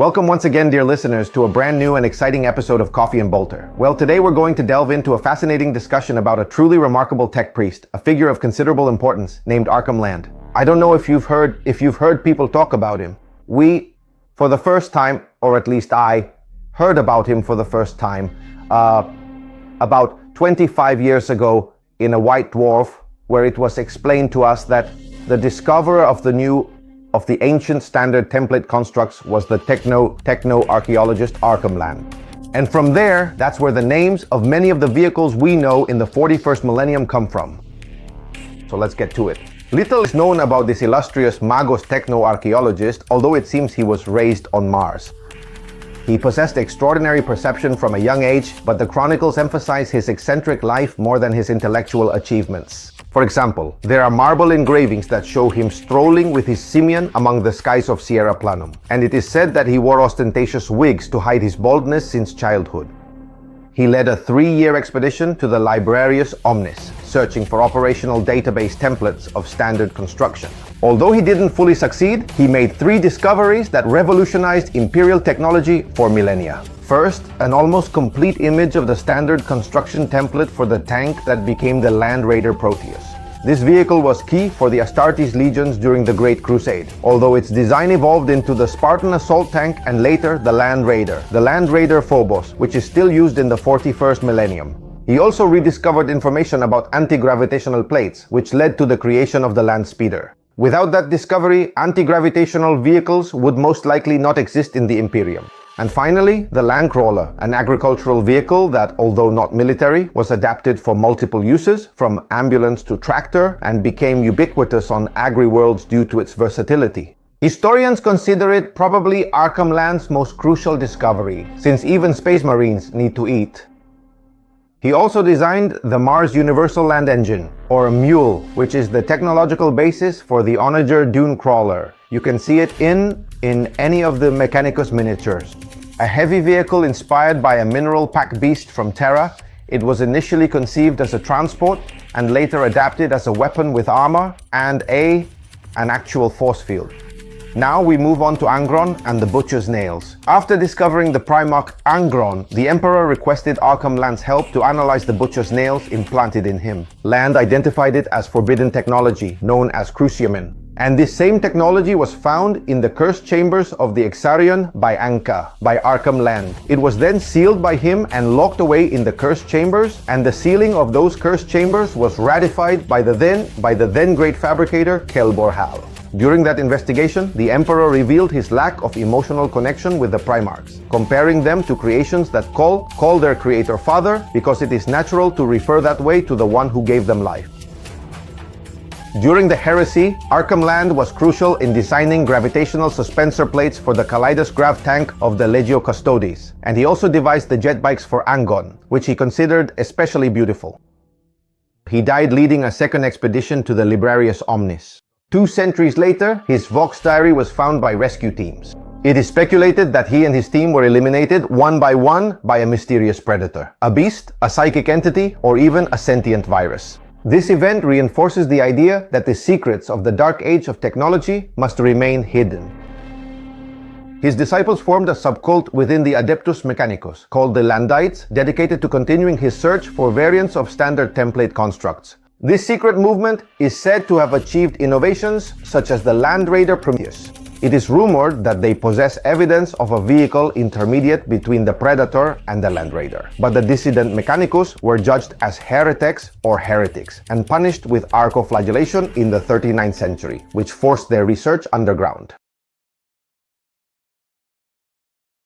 Welcome once again, dear listeners, to a brand new and exciting episode of Coffee and Bolter. Well, today we're going to delve into a fascinating discussion about a truly remarkable tech priest, a figure of considerable importance named Arkhan Land. I don't know if you've heard people talk about him. We, for the first time, or at least I, heard about him for the first time about 25 years ago in a White Dwarf, where it was explained to us that the discoverer of the ancient standard template constructs was the techno archaeologist Arkhan Land. And from there, that's where the names of many of the vehicles we know in the 41st millennium come from. So let's get to it. Little is known about this illustrious Magos techno-archaeologist, although it seems he was raised on Mars. He possessed extraordinary perception from a young age, but the chronicles emphasize his eccentric life more than his intellectual achievements. For example, there are marble engravings that show him strolling with his simian among the skies of Sierra Planum, and it is said that he wore ostentatious wigs to hide his baldness since childhood. He led a 3-year expedition to the Librarius Omnis, searching for operational database templates of standard construction. Although he didn't fully succeed, he made 3 discoveries that revolutionized Imperial technology for millennia. First, an almost complete image of the standard construction template for the tank that became the Land Raider Proteus. This vehicle was key for the Astartes legions during the Great Crusade, although its design evolved into the Spartan assault tank and later the Land Raider Phobos, which is still used in the 41st millennium. He also rediscovered information about anti-gravitational plates, which led to the creation of the Land Speeder. Without that discovery, anti-gravitational vehicles would most likely not exist in the Imperium. And finally, the Landcrawler, an agricultural vehicle that, although not military, was adapted for multiple uses, from ambulance to tractor, and became ubiquitous on agri-worlds due to its versatility. Historians consider it probably Arkhan Land's most crucial discovery, since even space marines need to eat. He also designed the Mars Universal Land Engine, or MULE, which is the technological basis for the Onager Dune Crawler. You can see it in any of the Mechanicus miniatures. A heavy vehicle inspired by a mineral pack beast from Terra, it was initially conceived as a transport and later adapted as a weapon with armor and an actual force field. Now we move on to Angron and the Butcher's Nails. After discovering the Primarch Angron, the Emperor requested Arkhan Land's help to analyze the Butcher's Nails implanted in him. Land identified it as forbidden technology, known as cruciamin. And this same technology was found in the cursed chambers of the Exarion by Arkhan Land. It was then sealed by him and locked away in the cursed chambers, and the sealing of those cursed chambers was ratified by the then great fabricator Kelbor Hal. During that investigation, the Emperor revealed his lack of emotional connection with the Primarchs, comparing them to creations that call their creator father because it is natural to refer that way to the one who gave them life. During the heresy, Arkhan Land was crucial in designing gravitational suspensor plates for the Kaleidos Grav tank of the Legio Custodes, and he also devised the jet bikes for Angon, which he considered especially beautiful. He died leading a second expedition to the Librarius Omnis. 2 centuries later, his Vox diary was found by rescue teams. It is speculated that he and his team were eliminated one by one by a mysterious predator, a beast, a psychic entity, or even a sentient virus. This event reinforces the idea that the secrets of the dark age of technology must remain hidden. His disciples formed a subcult within the Adeptus Mechanicus, called the Landites, dedicated to continuing his search for variants of standard template constructs. This secret movement is said to have achieved innovations such as the Land Raider Prometheus. It is rumored that they possess evidence of a vehicle intermediate between the Predator and the Land Raider. But the dissident Mechanicus were judged as heretics or heretics and punished with arcoflagellation in the 39th century, which forced their research underground.